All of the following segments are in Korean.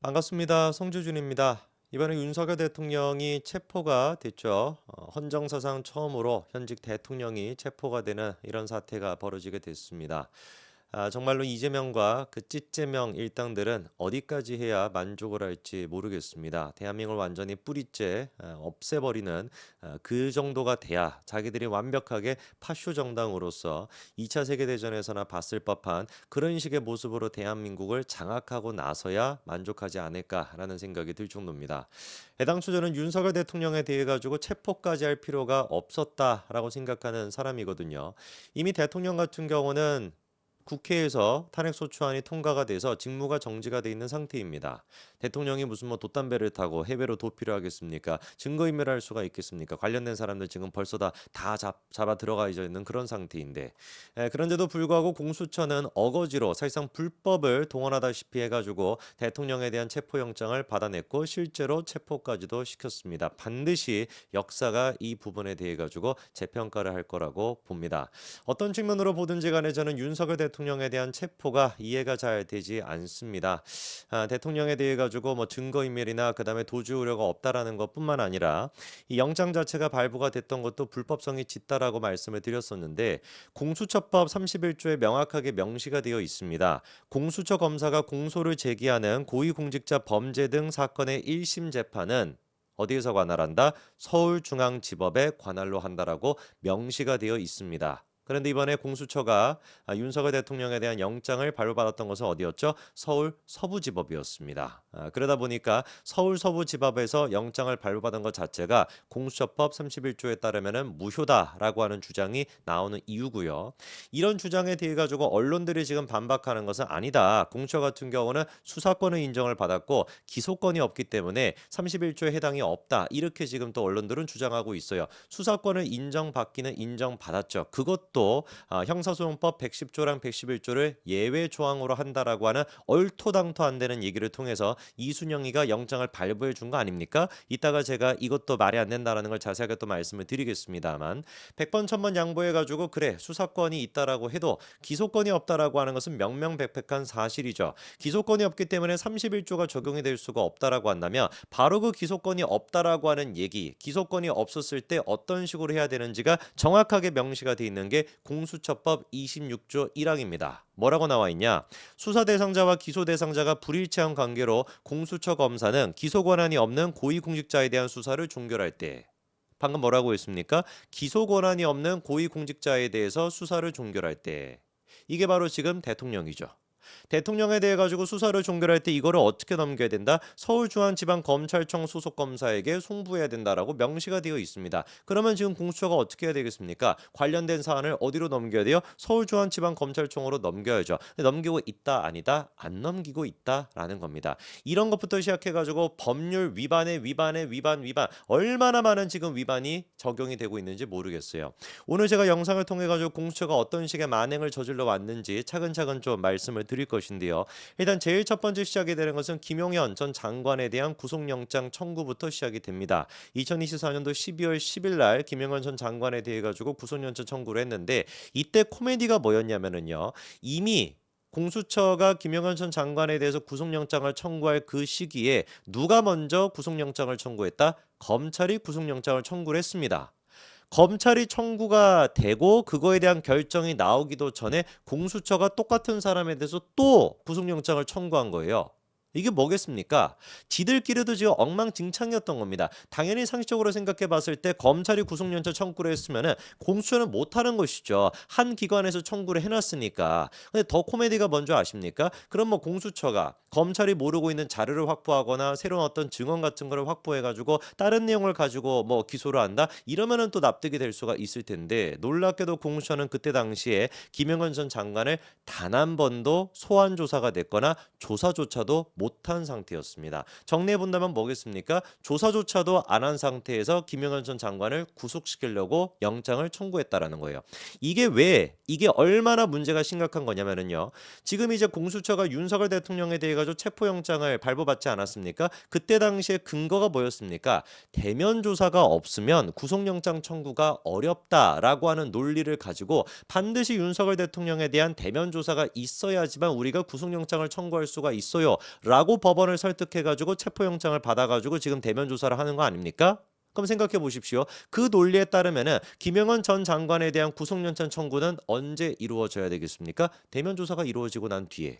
반갑습니다. 송주준입니다. 이번에 윤석열 대통령이 체포가 됐죠. 헌정사상 처음으로 현직 대통령이 체포가 되는 이런 사태가 벌어지게 됐습니다. 정말로 이재명과 그 찌재명 일당들은 어디까지 해야 만족을 할지 모르겠습니다. 대한민국을 완전히 뿌리째 없애버리는 그 정도가 돼야 자기들이 완벽하게 파쇼 정당으로서 2차 세계대전에서나 봤을 법한 그런 식의 모습으로 대한민국을 장악하고 나서야 만족하지 않을까라는 생각이 들 정도입니다. 해당초 저는 윤석열 대통령에 대해 가지고 체포까지 할 필요가 없었다라고 생각하는 사람이거든요. 이미 대통령 같은 경우는 국회에서 탄핵소추안이 통과가 돼서 직무가 정지가 돼 있는 상태입니다. 대통령이 무슨 뭐 돛담배를 타고 해외로 도피를 하겠습니까? 증거인멸할 수가 있겠습니까? 관련된 사람들 지금 벌써 다 잡아 들어가 있는 그런 상태인데 그런데도 불구하고 공수처는 어거지로 사실상 불법을 동원하다시피 해가지고 대통령에 대한 체포영장을 받아냈고 실제로 체포까지도 시켰습니다. 반드시 역사가 이 부분에 대해 가지고 재평가를 할 거라고 봅니다. 어떤 측면으로 보든지 간에 저는 윤석열 대통령에 대한 체포가 이해가 잘 되지 않습니다. 대통령에 대해 가지고 뭐 증거인멸이나 그다음에 도주 우려가 없다라는 것뿐만 아니라 이 영장 자체가 발부가 됐던 것도 불법성이 짙다라고 말씀을 드렸었는데 공수처법 31조에 명확하게 명시가 되어 있습니다. 공수처 검사가 공소를 제기하는 고위공직자 범죄 등 사건의 1심 재판은 어디에서 관할한다? 서울중앙지법에 관할로 한다라고 명시가 되어 있습니다. 그런데 이번에 공수처가 윤석열 대통령에 대한 영장을 발부받았던 것은 어디였죠? 서울 서부지법이었습니다. 그러다 보니까 서울 서부지법에서 영장을 발부받은 것 자체가 공수처법 31조에 따르면 무효다라고 하는 주장이 나오는 이유고요. 이런 주장에 대해 가지고 언론들이 지금 반박하는 것은 아니다. 공수처 같은 경우는 수사권을 인정을 받았고 기소권이 없기 때문에 31조에 해당이 없다. 이렇게 지금 또 언론들은 주장하고 있어요. 수사권을 인정받기는 인정받았죠. 그것도 형사소송법 110조랑 111조를 예외 조항으로 한다라고 하는 얼토당토 안 되는 얘기를 통해서 이순영이가 영장을 발부해 준 거 아닙니까? 이따가 제가 이것도 말이 안 된다라는 걸 자세하게 또 말씀을 드리겠습니다만 100번 1000번 양보해 가지고 그래 수사권이 있다라고 해도 기소권이 없다라고 하는 것은 명명백백한 사실이죠. 기소권이 없기 때문에 31조가 적용이 될 수가 없다라고 한다면 바로 그 기소권이 없다라고 하는 얘기, 기소권이 없었을 때 어떤 식으로 해야 되는지가 정확하게 명시가 돼 있는 게 공수처법 26조 1항입니다. 뭐라고 나와 있냐? 수사 대상자와 기소 대상자가 불일치한 관계로 공수처 검사는 기소 권한이 없는 고위공직자에 대한 수사를 종결할 때 방금 뭐라고 했습니까? 기소 권한이 없는 고위공직자에 대해서 수사를 종결할 때 이게 바로 지금 대통령이죠. 대통령에 대해 가지고 수사를 종결할 때 이거를 어떻게 넘겨야 된다? 서울중앙지방검찰청 소속 검사에게 송부해야 된다라고 명시가 되어 있습니다. 그러면 지금 공수처가 어떻게 해야 되겠습니까? 관련된 사안을 어디로 넘겨야 돼요? 서울중앙지방검찰청으로 넘겨야죠. 근데 넘기고 있다 아니다? 안 넘기고 있다라는 겁니다. 이런 것부터 시작해 가지고 법률 위반 얼마나 많은 지금 위반이 적용이 되고 있는지 모르겠어요. 오늘 제가 영상을 통해 가지고 공수처가 어떤 식의 만행을 저질러 왔는지 차근차근 좀 말씀을 드릴 것인데요. 일단 제일 첫 번째 시작이 되는 것은 김용현 전 장관에 대한 구속영장 청구부터 시작이 됩니다. 2024년도 12월 10일 날 김용현 전 장관에 대해 가지고 구속영장 청구를 했는데 이때 코미디가 뭐였냐면은요. 이미 공수처가 김용현 전 장관에 대해서 구속영장을 청구할 그 시기에 누가 먼저 구속영장을 청구했다? 검찰이 구속영장을 청구를 했습니다. 검찰이 청구가 되고 그거에 대한 결정이 나오기도 전에 공수처가 똑같은 사람에 대해서 또 구속영장을 청구한 거예요. 이게 뭐겠습니까? 지들끼리도 지금 엉망진창이었던 겁니다. 당연히 상식적으로 생각해 봤을 때 검찰이 구속영장 청구를 했으면 공수처는 못하는 것이죠. 한 기관에서 청구를 해놨으니까. 근데 더 코미디가 뭔지 아십니까? 그럼 뭐 공수처가 검찰이 모르고 있는 자료를 확보하거나 새로운 어떤 증언 같은 거를 확보해가지고 다른 내용을 가지고 뭐 기소를 한다? 이러면은 또 납득이 될 수가 있을 텐데 놀랍게도 공수처는 그때 당시에 김영건 전 장관을 단 한 번도 소환 조사가 됐거나 조사조차도 못한 상태였습니다. 정리해 본다면 뭐겠습니까? 조사조차도 안 한 상태에서 김영건 전 장관을 구속시키려고 영장을 청구했다라는 거예요. 이게 얼마나 문제가 심각한 거냐면요. 지금 이제 공수처가 윤석열 대통령에 대해 가지고 체포영장을 발부받지 않았습니까? 그때 당시에 근거가 뭐였습니까? 대면 조사가 없으면 구속영장 청구가 어렵다라고 하는 논리를 가지고 반드시 윤석열 대통령에 대한 대면 조사가 있어야지만 우리가 구속영장을 청구할 수가 있어요. 라고 법원을 설득해가지고 체포영장을 받아가지고 지금 대면 조사를 하는 거 아닙니까? 그럼 생각해 보십시오. 그 논리에 따르면은 김영헌 전 장관에 대한 구속영장 청구는 언제 이루어져야 되겠습니까? 대면 조사가 이루어지고 난 뒤에.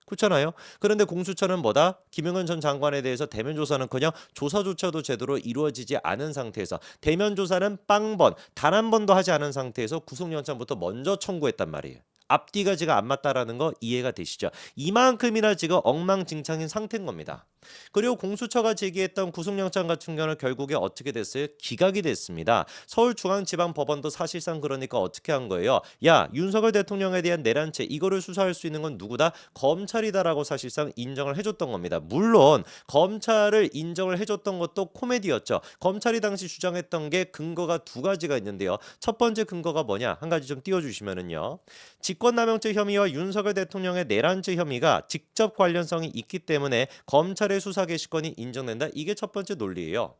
그렇잖아요. 그런데 공수처는 뭐다? 김영헌 전 장관에 대해서 대면 조사는커녕 조사조차도 제대로 이루어지지 않은 상태에서 대면 조사는 빵번, 단 한 번도 하지 않은 상태에서 구속영장부터 먼저 청구했단 말이에요. 앞뒤가 지금 안 맞다라는 거 이해가 되시죠? 이만큼이나 지금 엉망진창인 상태인 겁니다. 그리고 공수처가 제기했던 구속영장 같은 경우는 결국에 어떻게 됐어요? 기각이 됐습니다. 서울중앙지방법원도 사실상 그러니까 어떻게 한 거예요? 야, 윤석열 대통령에 대한 내란죄 이거를 수사할 수 있는 건 누구다? 검찰이다라고 사실상 인정을 해줬던 겁니다. 물론 검찰을 인정을 해줬던 것도 코미디였죠. 검찰이 당시 주장했던 게 근거가 두 가지가 있는데요. 첫 번째 근거가 뭐냐? 한 가지 좀 띄워주시면은요. 직권남용죄 혐의와 윤석열 대통령의 내란죄 혐의가 직접 관련성이 있기 때문에 검찰의 수사 개시권이 인정된다. 이게 첫 번째 논리예요.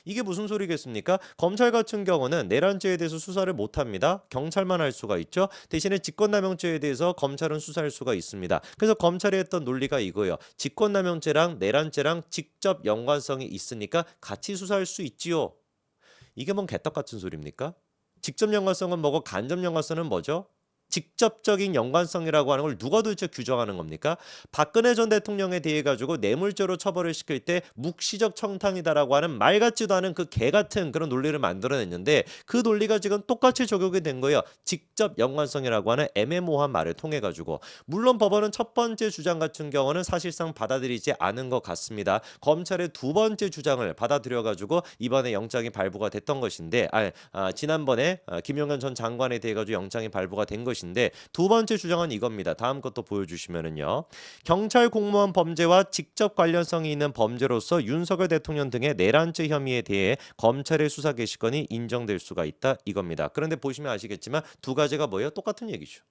이게 무슨 소리겠습니까? 검찰 같은 경우는 내란죄에 대해서 수사를 못합니다. 경찰만 할 수가 있죠. 대신에 직권남용죄에 대해서 검찰은 수사할 수가 있습니다. 그래서 검찰이 했던 논리가 이거예요. 직권남용죄랑 내란죄랑 직접 연관성이 있으니까 같이 수사할 수 있지요. 이게 뭔 개떡 같은 소리입니까? 직접 연관성은 뭐고 간접 연관성은 뭐죠? 직접적인 연관성이라고 하는 걸 누가 도대체 규정하는 겁니까? 박근혜 전 대통령에 대해 가지고 뇌물죄로 처벌을 시킬 때 묵시적 청탕이다라고 하는 말 같지도 않은 그 개 같은 그런 논리를 만들어냈는데 그 논리가 지금 똑같이 적용이 된 거예요. 직접 연관성이라고 하는 애매모호한 말을 통해 가지고 물론 법원은 첫 번째 주장 같은 경우는 사실상 받아들이지 않은 것 같습니다. 검찰의 두 번째 주장을 받아들여 가지고 이번에 영장이 발부가 됐던 것인데 지난번에 김용현 전 장관에 대해 가지고 영장이 발부가 된 것인데 두 번째 주장은 이겁니다. 다음 것도 보여주시면은요. 경찰 공무원 범죄와 직접 관련성이 있는 범죄로서 윤석열 대통령 등의 내란죄 혐의에 대해 검찰의 수사 개시권이 인정될 수가 있다 이겁니다. 그런데 보시면 아시겠지만 두 가지가 뭐예요? 똑같은 얘기죠.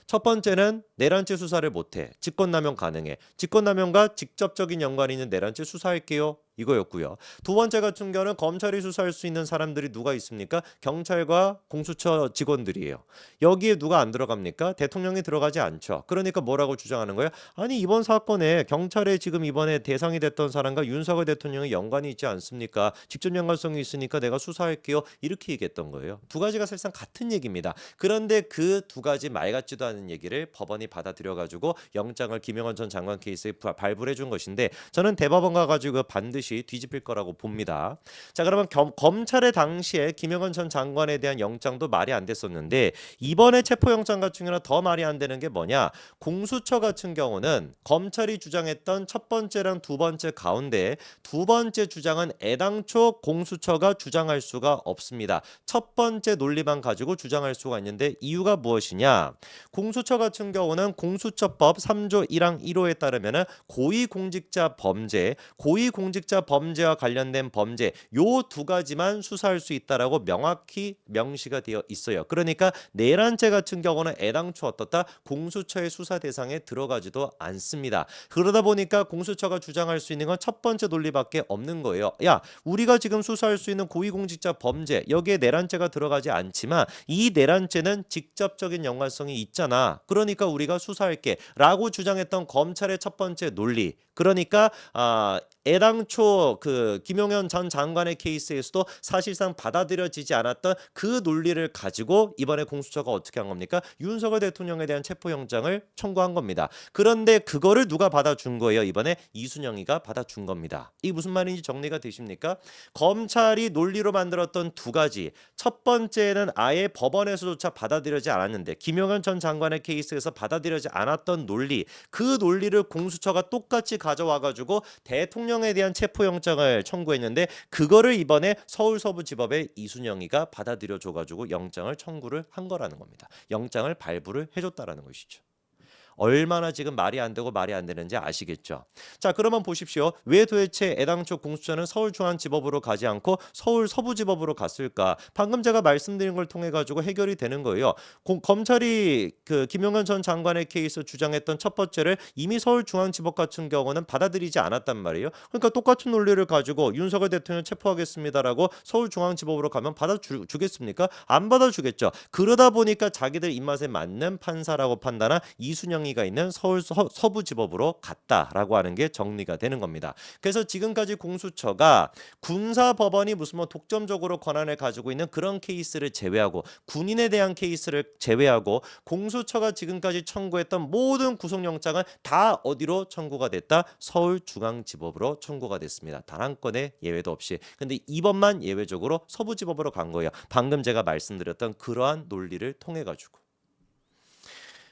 첫 번째는 내란죄 수사를 못해. 직권남용 가능해. 직권남용과 직접적인 연관이 있는 내란죄 수사할게요. 이거였고요. 두 번째 같은 경우는 검찰이 수사할 수 있는 사람들이 누가 있습니까? 경찰과 공수처 직원들이에요. 여기에 누가 안 들어갑니까? 대통령이 들어가지 않죠. 그러니까 뭐라고 주장하는 거예요? 아니 이번 사건에 경찰에 지금 이번에 대상이 됐던 사람과 윤석열 대통령이 연관이 있지 않습니까? 직접 연관성이 있으니까 내가 수사할게요. 이렇게 얘기했던 거예요. 두 가지가 사실상 같은 얘기입니다. 그런데 그 두 가지 말 같지도 않은 얘기를 법원이 받아들여가지고 영장을 김영헌 전 장관 케이스에 발부를 해준 것인데 저는 대법원 가가지고 반드시 뒤집힐 거라고 봅니다. 자 그러면 검찰의 당시에 김영헌 전 장관에 대한 영장도 말이 안 됐었는데 이번에 체포영장 같은 경우는 더 말이 안 되는 게 뭐냐? 공수처 같은 경우는 검찰이 주장했던 첫 번째랑 두 번째 가운데 두 번째 주장은 애당초 공수처가 주장할 수가 없습니다. 첫 번째 논리만 가지고 주장할 수가 있는데 이유가 무엇이냐? 공수처 같은 경우는 공수처법 3조 1항 1호에 따르면 고위공직자 범죄와 관련된 범죄 요 두 가지만 수사할 수 있다라고 명확히 명시가 되어 있어요. 그러니까 내란죄 같은 경우는 애당초 어떻다? 공수처의 수사 대상에 들어가지도 않습니다. 그러다 보니까 공수처가 주장할 수 있는 건 첫 번째 논리밖에 없는 거예요. 야, 우리가 지금 수사할 수 있는 고위공직자 범죄 여기에 내란죄가 들어가지 않지만 이 내란죄는 직접적인 연관성이 있잖아. 그러니까 우리가 수사할게 라고 주장했던 검찰의 첫 번째 논리. 그러니까 애당초 그 김용현 전 장관의 케이스에서도 사실상 받아들여지지 않았던 그 논리를 가지고 이번에 공수처가 어떻게 한 겁니까? 윤석열 대통령에 대한 체포영장을 청구한 겁니다. 그런데 그거를 누가 받아준 거예요? 이번에 이순영이가 받아준 겁니다. 이게 무슨 말인지 정리가 되십니까? 검찰이 논리로 만들었던 두 가지. 첫 번째는 아예 법원에서조차 받아들여지지 않았는데 김용현 전 장관의 케이스에서 받아들여지지 않았던 논리. 그 논리를 공수처가 똑같이 가져와가지고 대통령에 대한 체포영장을 청구했는데 그거를 이번에 서울서부지법의 이순영이가 받아들여줘가지고 영장을 청구를 한 거라는 겁니다. 영장을 발부를 해줬다라는 것이죠. 얼마나 지금 말이 안 되고 말이 안 되는지 아시겠죠? 자 그러면 보십시오. 왜 도대체 애당초 공수처는 서울중앙지법으로 가지 않고 서울서부지법으로 갔을까? 방금 제가 말씀드린 걸 통해 가지고 해결이 되는 거예요. 검찰이 그 김용현 전 장관의 케이스 주장했던 첫 번째를 이미 서울중앙지법 같은 경우는 받아들이지 않았단 말이에요. 그러니까 똑같은 논리를 가지고 윤석열 대통령 체포하겠습니다라고 서울중앙지법으로 가면 받아주겠습니까? 안 받아주겠죠. 그러다 보니까 자기들 입맛에 맞는 판사라고 판단한 이순영 중앙지검장이가 있는 서울 서부지법으로 갔다라고 하는 게 정리가 되는 겁니다. 그래서 지금까지 공수처가 군사법원이 무슨 뭐 독점적으로 권한을 가지고 있는 그런 케이스를 제외하고 군인에 대한 케이스를 제외하고 공수처가 지금까지 청구했던 모든 구속영장은 다 어디로 청구가 됐다? 서울중앙지법으로 청구가 됐습니다. 단 한 건의 예외도 없이. 근데 이번만 예외적으로 서부지법으로 간 거예요. 방금 제가 말씀드렸던 그러한 논리를 통해 가지고.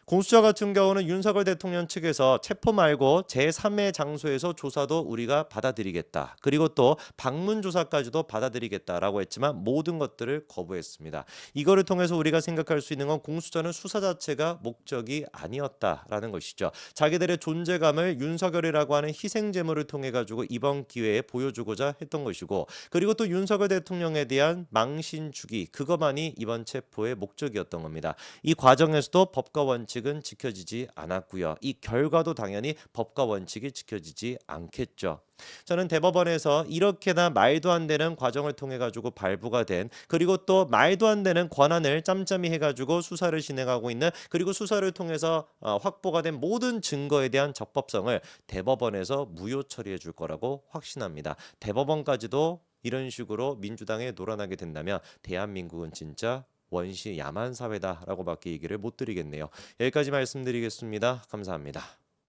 공수처 같은 경우는 윤석열 대통령 측에서 체포 말고 제3의 장소에서 조사도 우리가 받아들이겠다. 그리고 또 방문 조사까지도 받아들이겠다라고 했지만 모든 것들을 거부했습니다. 이거를 통해서 우리가 생각할 수 있는 건 공수처는 수사 자체가 목적이 아니었다라는 것이죠. 자기들의 존재감을 윤석열이라고 하는 희생제물을 통해 가지고 이번 기회에 보여주고자 했던 것이고, 그리고 또 윤석열 대통령에 대한 망신 주기, 그것만이 이번 체포의 목적이었던 겁니다. 이 과정에서도 법과 원칙은 지켜지지 않았고요. 이 결과도 당연히 법과 원칙이 지켜지지 않겠죠. 저는 대법원에서 이렇게나 말도 안 되는 과정을 통해 가지고 발부가 된, 그리고 또 말도 안 되는 권한을 짬짬이 해가지고 수사를 진행하고 있는, 그리고 수사를 통해서 확보가 된 모든 증거에 대한 적법성을 대법원에서 무효 처리해 줄 거라고 확신합니다. 대법원까지도 이런 식으로 민주당에 놀아나게 된다면 대한민국은 진짜 원시 야만 사회다라고밖에 얘기를 못 드리겠네요. 여기까지 말씀드리겠습니다. 감사합니다.